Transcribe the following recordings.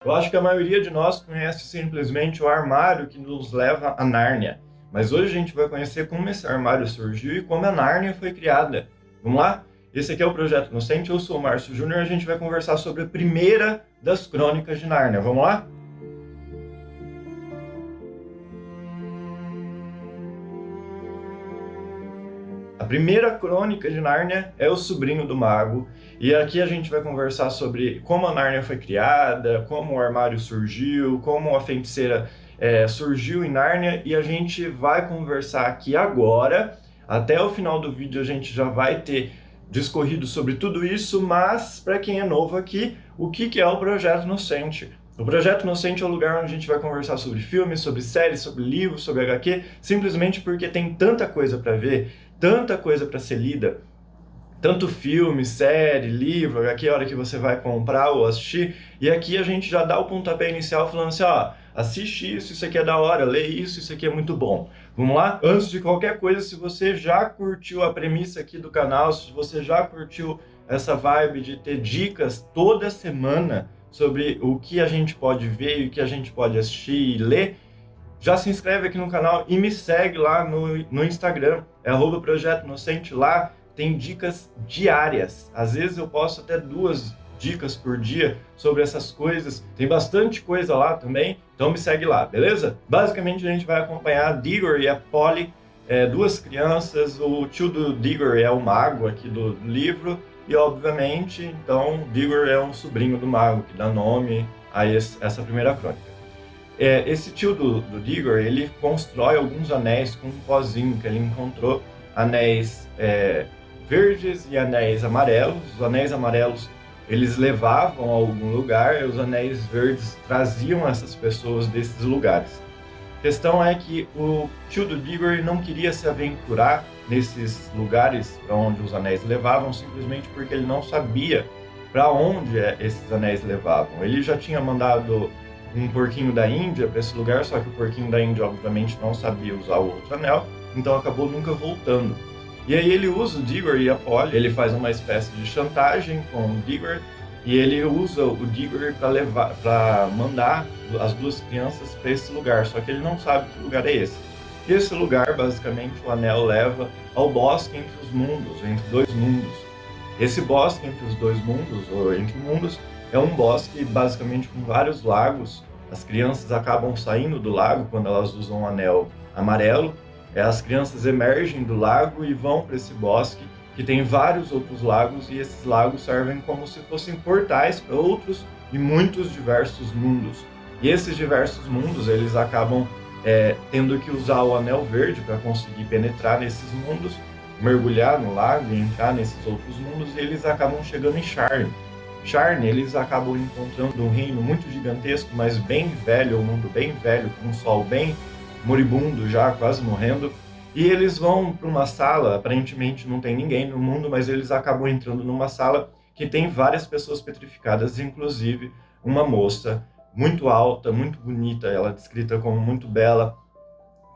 Eu acho que a maioria de nós conhece simplesmente o armário que nos leva a Nárnia. Mas hoje a gente vai conhecer como esse armário surgiu e como a Nárnia foi criada. Vamos lá? Esse aqui é o Projeto Inocente, eu sou o Márcio Júnior e a gente vai conversar sobre a primeira das crônicas de Nárnia. Vamos lá? A primeira crônica de Nárnia é O Sobrinho do Mago, e aqui a gente vai conversar sobre como a Nárnia foi criada, como o armário surgiu, como a feiticeira surgiu em Nárnia, e a gente vai conversar aqui agora. Até o final do vídeo a gente já vai ter discorrido sobre tudo isso, mas para quem é novo aqui, o que é o Projeto Inocente? O Projeto Inocente é o lugar onde a gente vai conversar sobre filmes, sobre séries, sobre livros, sobre HQ, simplesmente porque tem tanta coisa para ver, tanta coisa para ser lida, tanto filme, série, livro, HQ, a hora que você vai comprar ou assistir, e aqui a gente já dá o pontapé inicial falando assim, ó, assiste isso aqui é da hora, lê isso aqui é muito bom. Vamos lá? Antes de qualquer coisa, se você já curtiu a premissa aqui do canal, se você já curtiu essa vibe de ter dicas toda semana sobre o que a gente pode ver e o que a gente pode assistir e ler, já se inscreve aqui no canal e me segue lá no Instagram, é @Projeto Inocente. Lá tem dicas diárias, às vezes eu posto até 2 dicas por dia sobre essas coisas, tem bastante coisa lá também, então me segue lá, beleza? Basicamente a gente vai acompanhar a Diggory e a Polly, 2 crianças, o tio do Diggory é o mago aqui do livro, e obviamente, então, Diggory é um sobrinho do mago, que dá nome a essa primeira crônica. Esse tio do Diggory, ele constrói alguns anéis com um pozinho que ele encontrou, anéis verdes e anéis amarelos. Os anéis amarelos eles levavam a algum lugar, e os anéis verdes traziam essas pessoas desses lugares. A questão é que o tio do Diggory não queria se aventurar nesses lugares para onde os anéis levavam, simplesmente porque ele não sabia para onde esses anéis levavam. Ele já tinha mandado um porquinho da Índia para esse lugar, só que o porquinho da Índia obviamente não sabia usar o outro anel, então acabou nunca voltando. E aí ele usa o Diggory e a Polly, ele faz uma espécie de chantagem com o Diggory, e ele usa o Diggory para mandar as 2 crianças para esse lugar, só que ele não sabe que lugar é esse. E esse lugar, basicamente, o anel leva ao bosque entre os mundos, entre 2 mundos. Esse bosque entre os 2 mundos, ou entre mundos, é um bosque basicamente com vários lagos. As crianças acabam saindo do lago quando elas usam o anel amarelo. As crianças emergem do lago e vão para esse bosque, que tem vários outros lagos, e esses lagos servem como se fossem portais para outros e muitos diversos mundos. E esses diversos mundos, eles acabam tendo que usar o anel verde para conseguir penetrar nesses mundos, mergulhar no lago e entrar nesses outros mundos, e eles acabam chegando em Sharn. Sharn, eles acabam encontrando um reino muito gigantesco, mas bem velho, um mundo bem velho, com um sol bem moribundo já, quase morrendo, e eles vão para uma sala, aparentemente não tem ninguém no mundo, mas eles acabam entrando numa sala que tem várias pessoas petrificadas, inclusive uma moça muito alta, muito bonita, ela é descrita como muito bela,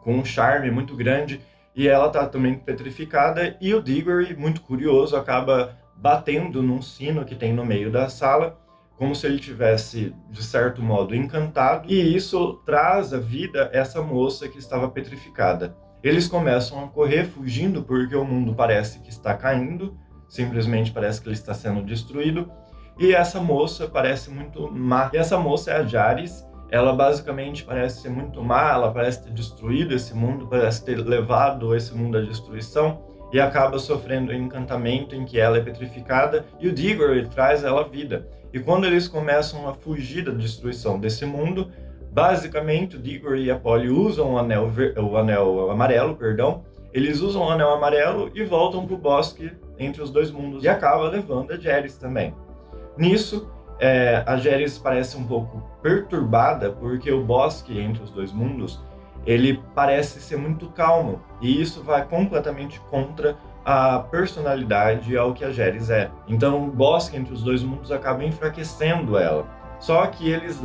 com um charme muito grande, e ela está também petrificada, e o Diggory, muito curioso, acaba batendo num sino que tem no meio da sala, como se ele tivesse, de certo modo, encantado, e isso traz à vida essa moça que estava petrificada. Eles começam a correr, fugindo, porque o mundo parece que está caindo, simplesmente parece que ele está sendo destruído, e essa moça parece muito má. E essa moça é a Jaris, ela basicamente parece ser muito má, ela parece ter destruído esse mundo, parece ter levado esse mundo à destruição, e acaba sofrendo um encantamento em que ela é petrificada, e o Diggory traz ela à vida. E quando eles começam a fugir da destruição desse mundo, basicamente o Diggory e a Polly usam o anel amarelo, eles usam o anel amarelo e voltam para o bosque entre os 2 mundos, e acaba levando a Jaris também. Nisso, a Jaris parece um pouco perturbada, porque o bosque entre os 2 mundos, ele parece ser muito calmo, e isso vai completamente contra a personalidade ao que a Jaris é. Então o bosque entre os 2 mundos acaba enfraquecendo ela. Só que eles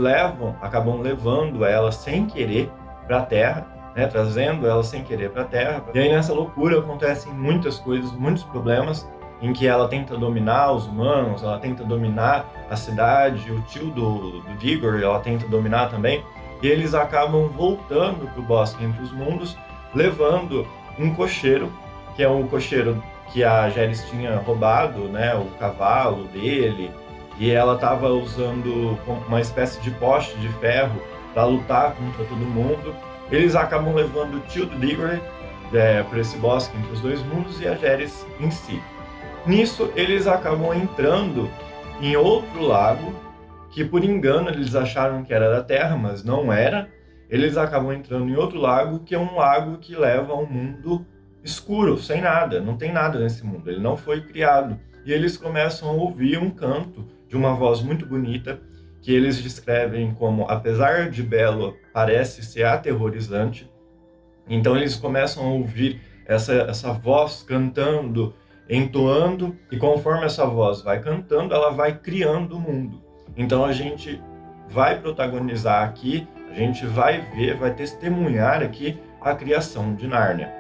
acabam levando ela sem querer para a Terra, trazendo ela sem querer para a Terra. E aí nessa loucura acontecem muitas coisas, muitos problemas, em que ela tenta dominar os humanos, ela tenta dominar a cidade, o tio do Diggory, ela tenta dominar também, e eles acabam voltando para o Bosque Entre os Mundos, levando um cocheiro, que é um cocheiro que a Jaehaerys tinha roubado, né, o cavalo dele, e ela estava usando uma espécie de poste de ferro para lutar contra todo mundo. Eles acabam levando o tio do Diggory para esse bosque entre os dois mundos e a Jaehaerys em si. Nisso, eles acabam entrando em outro lago, que por engano eles acharam que era da Terra, mas não era. Eles acabam entrando em outro lago, que é um lago que leva a um mundo escuro, sem nada, não tem nada nesse mundo, ele não foi criado. E eles começam a ouvir um canto de uma voz muito bonita, que eles descrevem como, apesar de belo, parece ser aterrorizante. Então eles começam a ouvir essa voz cantando, entoando, e conforme essa voz vai cantando, ela vai criando o mundo. Então a gente vai protagonizar aqui, a gente vai ver, vai testemunhar aqui a criação de Nárnia.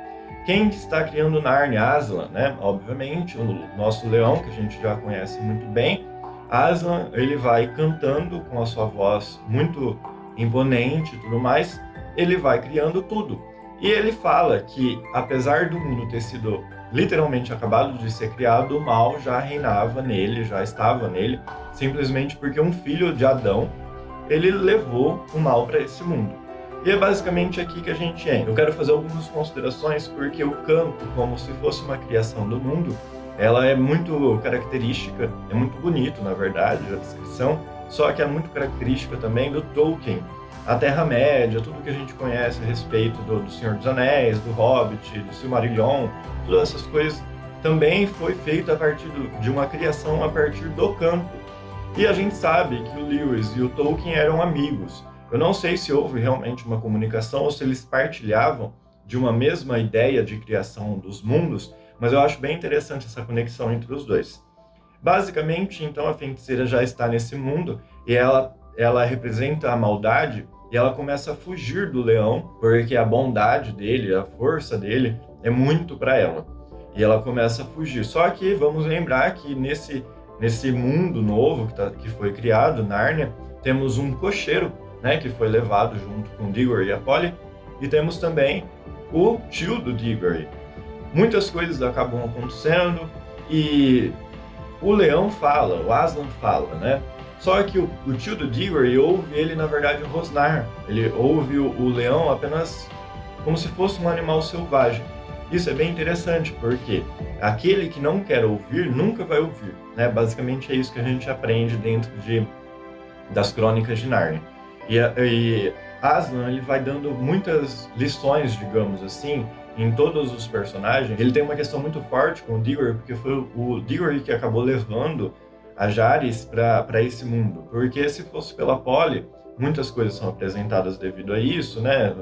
Quem está criando Nárnia? Aslan, né? Obviamente, o nosso leão, que a gente já conhece muito bem. Aslan, ele vai cantando com a sua voz muito imponente e tudo mais, ele vai criando tudo. E ele fala que, apesar do mundo ter sido literalmente acabado de ser criado, o mal já reinava nele, já estava nele, simplesmente porque um filho de Adão, ele levou o mal para esse mundo. E é basicamente aqui que a gente entra. Eu quero fazer algumas considerações porque o canto, como se fosse uma criação do mundo, ela é muito característica, é muito bonito, na verdade, a descrição, só que é muito característica também do Tolkien, a Terra-média, tudo que a gente conhece a respeito do Senhor dos Anéis, do Hobbit, do Silmarillion, todas essas coisas também foi feito a partir de uma criação a partir do canto. E a gente sabe que o Lewis e o Tolkien eram amigos. Eu não sei se houve realmente uma comunicação ou se eles partilhavam de uma mesma ideia de criação dos mundos, mas eu acho bem interessante essa conexão entre os dois. Basicamente, então, a feiticeira já está nesse mundo e ela representa a maldade e ela começa a fugir do leão, porque a bondade dele, a força dele é muito para ela. E ela começa a fugir. Só que vamos lembrar que nesse mundo novo que foi criado, Nárnia, temos um cocheiro, né, que foi levado junto com Diggory e a Polly, e temos também o tio do Diggory. Muitas coisas acabam acontecendo e o leão fala, o Aslan fala, né? Só que o tio do Diggory ouve ele, na verdade, rosnar. Ele ouve o leão apenas como se fosse um animal selvagem. Isso é bem interessante, porque aquele que não quer ouvir, nunca vai ouvir, né? Basicamente é isso que a gente aprende dentro das Crônicas de Nárnia. E Aslan, ele vai dando muitas lições, digamos assim, em todos os personagens. Ele tem uma questão muito forte com o Diggory, porque foi o Diggory que acabou levando a Jaehaerys para esse mundo. Porque se fosse pela Polly, muitas coisas são apresentadas devido a isso, né?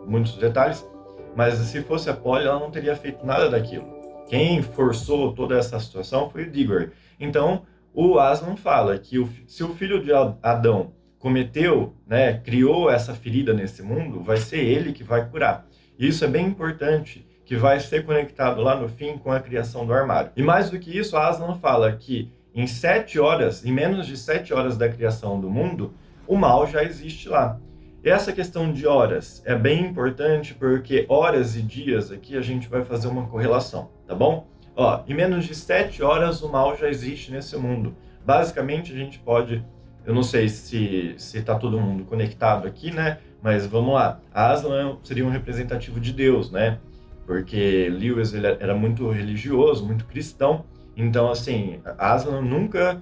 Muitos detalhes. Mas se fosse a Polly, ela não teria feito nada daquilo. Quem forçou toda essa situação foi o Diggory. Então, o Aslan fala que se o filho de Adão cometeu, né, criou essa ferida nesse mundo, vai ser ele que vai curar. Isso é bem importante, que vai ser conectado lá no fim com a criação do armário. E mais do que isso, Aslan fala que em menos de 7 horas da criação do mundo, o mal já existe lá. E essa questão de horas é bem importante porque horas e dias aqui a gente vai fazer uma correlação, tá bom? Ó, em menos de 7 horas o mal já existe nesse mundo. Basicamente a gente pode, eu não sei se tá todo mundo conectado aqui, né? Mas vamos lá, Aslan seria um representativo de Deus, né? Porque Lewis ele era muito religioso, muito cristão. Então, assim, Aslan nunca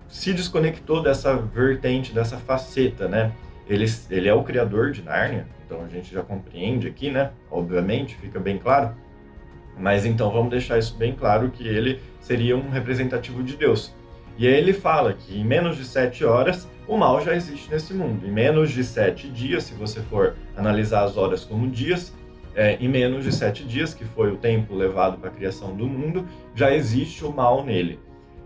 se desconectou dessa vertente, dessa faceta, né? Ele é o criador de Nárnia, então a gente já compreende aqui, né? Obviamente, fica bem claro. Mas então vamos deixar isso bem claro, que ele seria um representativo de Deus. E aí ele fala que em menos de 7 horas, o mal já existe nesse mundo. Em menos de 7 dias, se você for analisar as horas como dias, em menos de 7 dias, que foi o tempo levado para a criação do mundo, já existe o mal nele.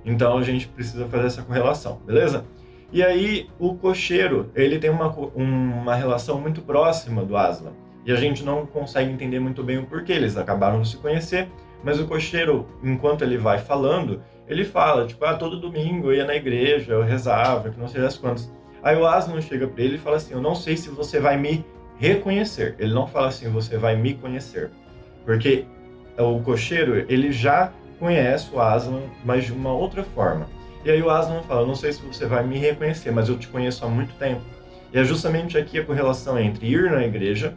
Então a gente precisa fazer essa correlação, beleza? E aí o cocheiro, ele tem uma relação muito próxima do Aslan. E a gente não consegue entender muito bem o porquê. Eles acabaram de se conhecer, mas o cocheiro, enquanto ele vai falando, ele fala, tipo, todo domingo eu ia na igreja, eu rezava, que não sei das quantas. Aí o Aslan chega pra ele e fala assim, eu não sei se você vai me reconhecer. Ele não fala assim, você vai me conhecer. Porque o cocheiro, ele já conhece o Aslan, mas de uma outra forma. E aí o Aslan fala, eu não sei se você vai me reconhecer, mas eu te conheço há muito tempo. E é justamente aqui a correlação entre ir na igreja,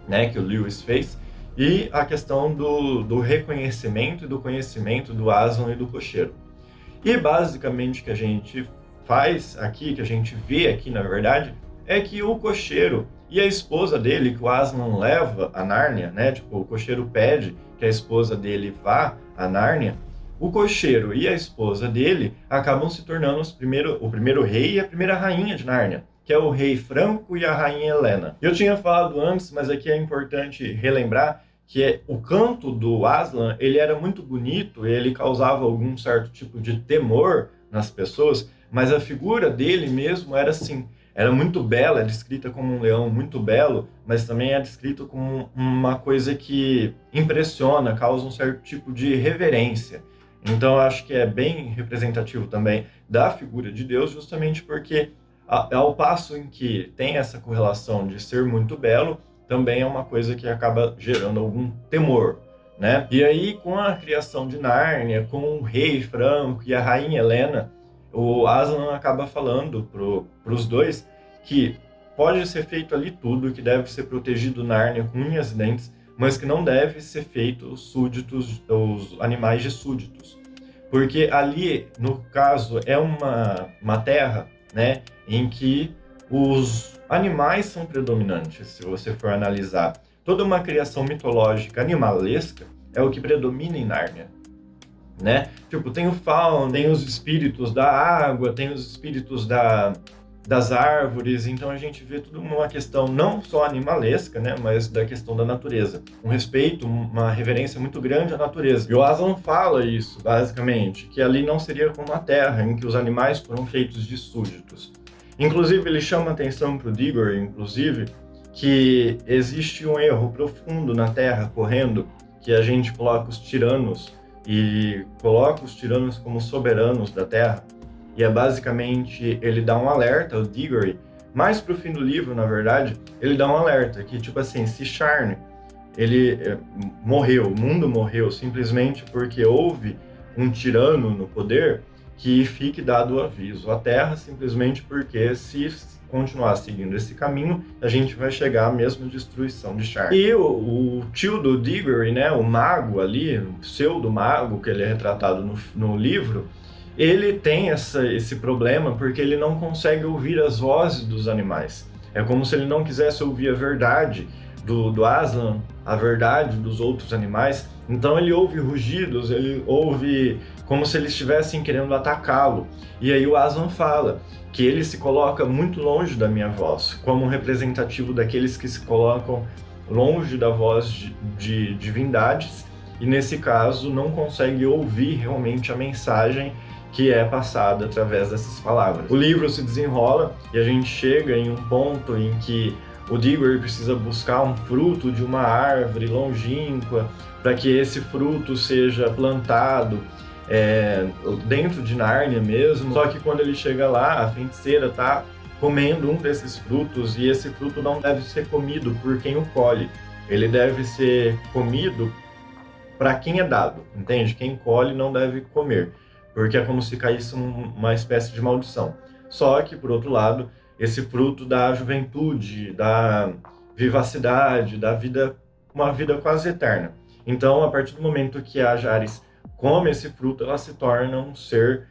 né, que o Lewis fez, e a questão do reconhecimento e do conhecimento do Aslan e do cocheiro. E basicamente o que a gente faz aqui, que a gente vê aqui na verdade, é que o cocheiro e a esposa dele, que o Aslan leva a Nárnia, né, tipo, o cocheiro pede que a esposa dele vá a Nárnia, o cocheiro e a esposa dele acabam se tornando o primeiro rei e a primeira rainha de Nárnia, que é o rei Franco e a rainha Helena. Eu tinha falado antes, mas aqui é importante relembrar que o canto do Aslan, ele era muito bonito, ele causava algum certo tipo de temor nas pessoas, mas a figura dele mesmo era assim, era muito bela, é descrita como um leão muito belo, mas também é descrito como uma coisa que impressiona, causa um certo tipo de reverência. Então eu acho que é bem representativo também da figura de Deus, justamente porque ao passo em que tem essa correlação de ser muito belo, também é uma coisa que acaba gerando algum temor, né? E aí, com a criação de Nárnia, com o rei Franco e a rainha Helena, o Aslan acaba falando para os dois que pode ser feito ali tudo, que deve ser protegido Nárnia com unhas e dentes, mas que não deve ser feito os súditos, os animais de súditos. Porque ali, no caso, é uma terra, né, em que os animais são predominantes, se você for analisar. Toda uma criação mitológica animalesca é o que predomina em Nárnia, né? Tipo, tem o fauno, tem os espíritos da água, tem os espíritos das árvores, então a gente vê tudo uma questão não só animalesca, né, mas da questão da natureza. Um respeito, uma reverência muito grande à natureza. E o Aslan fala isso, basicamente, que ali não seria como a Terra, em que os animais foram feitos de súditos. Inclusive, ele chama atenção para o Diggory, inclusive, que existe um erro profundo na Terra correndo, que a gente coloca os tiranos e coloca os tiranos como soberanos da Terra. E é basicamente, ele dá um alerta, o Diggory, mais pro fim do livro, na verdade, ele dá um alerta, que tipo assim, se Sharn, ele morreu, o mundo morreu simplesmente porque houve um tirano no poder, que fique dado o aviso à Terra, simplesmente porque se continuar seguindo esse caminho, a gente vai chegar à mesma destruição de Sharn. E o tio do Diggory, né, o mago ali, o pseudo-mago, que ele é retratado no livro, ele tem esse problema porque ele não consegue ouvir as vozes dos animais. É como se ele não quisesse ouvir a verdade do Aslan, a verdade dos outros animais. Então ele ouve rugidos, ele ouve como se eles estivessem querendo atacá-lo. E aí o Aslan fala que ele se coloca muito longe da minha voz, como um representativo daqueles que se colocam longe da voz de divindades, e nesse caso não consegue ouvir realmente a mensagem que é passada através dessas palavras. O livro se desenrola e a gente chega em um ponto em que o Diggory precisa buscar um fruto de uma árvore longínqua para que esse fruto seja plantado dentro de Nárnia mesmo. Só que quando ele chega lá, a feiticeira está comendo um desses frutos e esse fruto não deve ser comido por quem o colhe. Ele deve ser comido para quem é dado, entende? Quem colhe não deve comer, porque é como se caísse uma espécie de maldição. Só que, por outro lado, esse fruto da juventude, da vivacidade, da vida, uma vida quase eterna. Então, a partir do momento que a Jaris come esse fruto, ela se torna um ser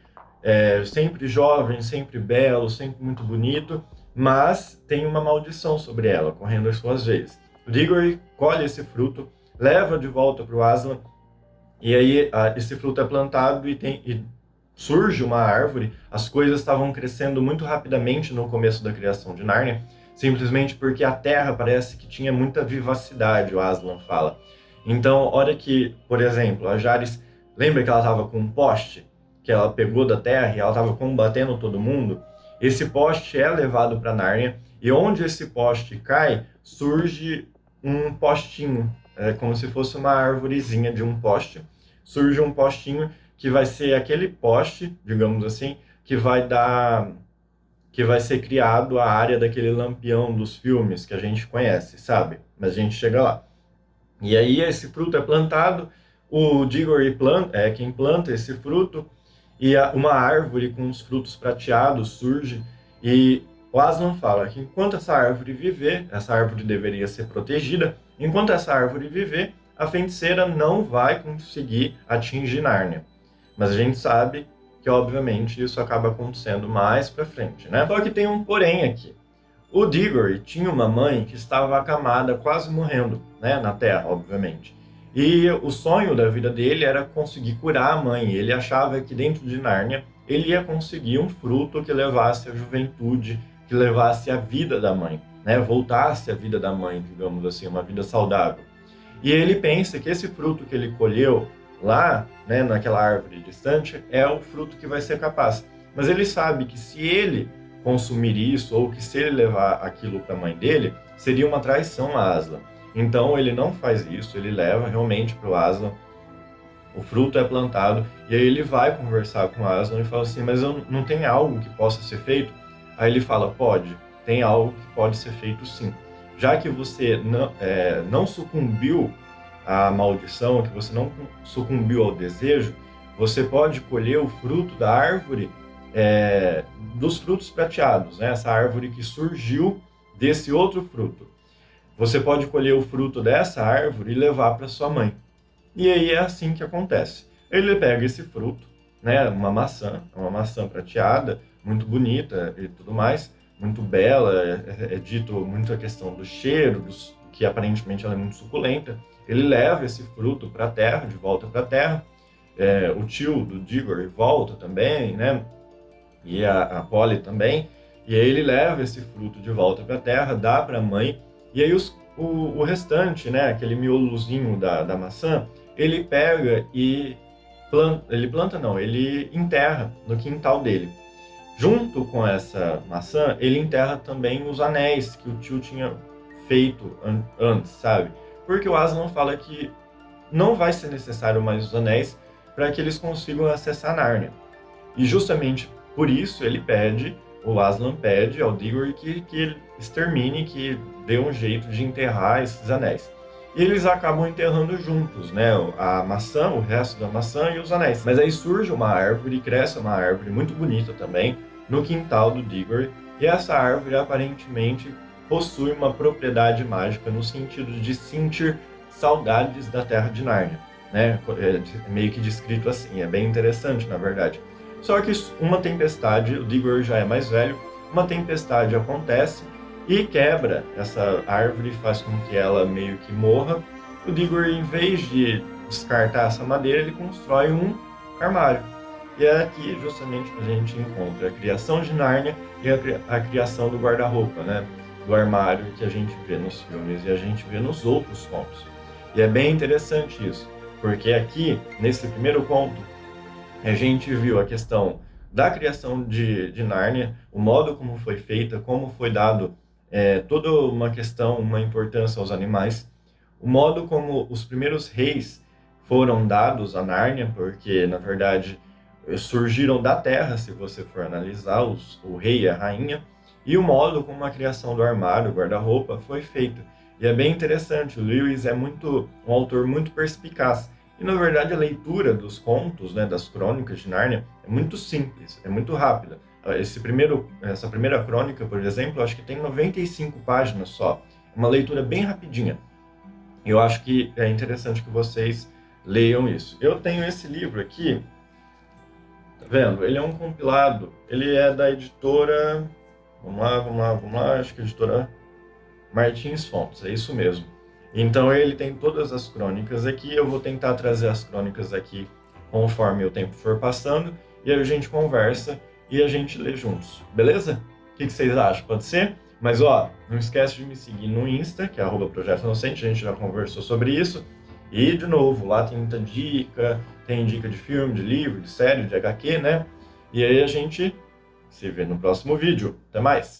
sempre jovem, sempre belo, sempre muito bonito, mas tem uma maldição sobre ela, correndo as suas veias. O Diggory colhe esse fruto, leva de volta para o Aslan, e aí esse fruto é plantado e surge uma árvore. As coisas estavam crescendo muito rapidamente no começo da criação de Nárnia, simplesmente porque a terra parece que tinha muita vivacidade, o Aslan fala. Então, hora que, por exemplo, a Jaris, lembra que ela estava com um poste que ela pegou da terra e ela estava combatendo todo mundo? Esse poste é levado para Nárnia, e onde esse poste cai, surge um postinho, é como se fosse uma árvorezinha de um poste. Surge um postinho que vai ser aquele poste, digamos assim, que vai ser criado a área daquele lampião dos filmes que a gente conhece, sabe? Mas a gente chega lá. E aí esse fruto é plantado, o Diggory é quem planta esse fruto, e uma árvore com os frutos prateados surge, e o Aslan fala que enquanto essa árvore viver, essa árvore deveria ser protegida, enquanto essa árvore viver, a feiticeira não vai conseguir atingir Nárnia. Mas a gente sabe que, obviamente, isso acaba acontecendo mais pra frente, né? Só que tem um porém aqui. O Diggory tinha uma mãe que estava acamada, quase morrendo, né, na Terra, obviamente. E o sonho da vida dele era conseguir curar a mãe. Ele achava que dentro de Nárnia ele ia conseguir um fruto que levasse a juventude, que levasse a vida da mãe, né, voltasse a vida da mãe, digamos assim, uma vida saudável. E ele pensa que esse fruto que ele colheu lá, né, naquela árvore distante, é o fruto que vai ser capaz. Mas ele sabe que se ele consumir isso, ou que se ele levar aquilo para a mãe dele, seria uma traição a Aslan. Então ele não faz isso, ele leva realmente para o Aslan, o fruto é plantado, e aí ele vai conversar com o Aslan e fala assim, mas não tem algo que possa ser feito? Aí ele fala, pode, tem algo que pode ser feito sim. Já que você não sucumbiu à maldição, que você não sucumbiu ao desejo, você pode colher o fruto da árvore, dos frutos prateados, né? Essa árvore que surgiu desse outro fruto. Você pode colher o fruto dessa árvore e levar para sua mãe. E aí é assim que acontece. Ele pega esse fruto, né? Uma maçã prateada, muito bonita e tudo mais, muito bela, é dito muito a questão do cheiro, que aparentemente ela é muito suculenta. Ele leva esse fruto para a terra, de volta para a terra. O tio do Diggory volta também, né? E a Polly também. E aí ele leva esse fruto de volta para a terra, dá para a mãe. E aí o restante, né? Aquele miolozinho da maçã, ele pega e ele enterra no quintal dele. Junto com essa maçã, ele enterra também os anéis que o tio tinha feito antes, sabe? Porque o Aslan fala que não vai ser necessário mais os anéis para que eles consigam acessar Nárnia. E justamente por isso o Aslan pede ao Diggory que ele extermine, que dê um jeito de enterrar esses anéis. E eles acabam enterrando juntos, né? A maçã, o resto da maçã e os anéis. Mas aí surge uma árvore, cresce uma árvore muito bonita também, no quintal do Diggory. E essa árvore aparentemente possui uma propriedade mágica no sentido de sentir saudades da Terra de Nárnia, né? É meio que descrito assim, é bem interessante, na verdade. Só que uma tempestade, o Diggory já é mais velho, uma tempestade acontece e quebra essa árvore, faz com que ela meio que morra. O Diggory, em vez de descartar essa madeira, ele constrói um armário. E é aqui justamente que a gente encontra a criação de Nárnia e a criação do guarda-roupa, né? Do armário que a gente vê nos filmes e a gente vê nos outros contos. E é bem interessante isso, porque aqui, nesse primeiro conto, a gente viu a questão da criação de Nárnia, o modo como foi feita, como foi dado toda uma questão, uma importância aos animais, o modo como os primeiros reis foram dados a Nárnia, porque, na verdade, surgiram da terra, se você for analisar, o rei e a rainha, e o modo como a criação do armário, guarda-roupa, foi feita. E é bem interessante, o Lewis é um autor muito perspicaz. E, na verdade, a leitura dos contos, né, das crônicas de Nárnia, é muito simples, é muito rápida. Essa primeira crônica, por exemplo, acho que tem 95 páginas só. É uma leitura bem rapidinha. Eu acho que é interessante que vocês leiam isso. Eu tenho esse livro aqui, tá vendo? Ele é um compilado, ele é da editora... Vamos lá, acho que a editora Martins Fontes, é isso mesmo. Então ele tem todas as crônicas aqui, eu vou tentar trazer as crônicas aqui conforme o tempo for passando, e a gente conversa e a gente lê juntos, beleza? O que vocês acham? Pode ser? Mas ó, não esquece de me seguir no Insta, que é @Projeto Inocente, a gente já conversou sobre isso. E, de novo, lá tem muita dica, tem dica de filme, de livro, de série, de HQ, né? E aí a gente se vê no próximo vídeo. Até mais!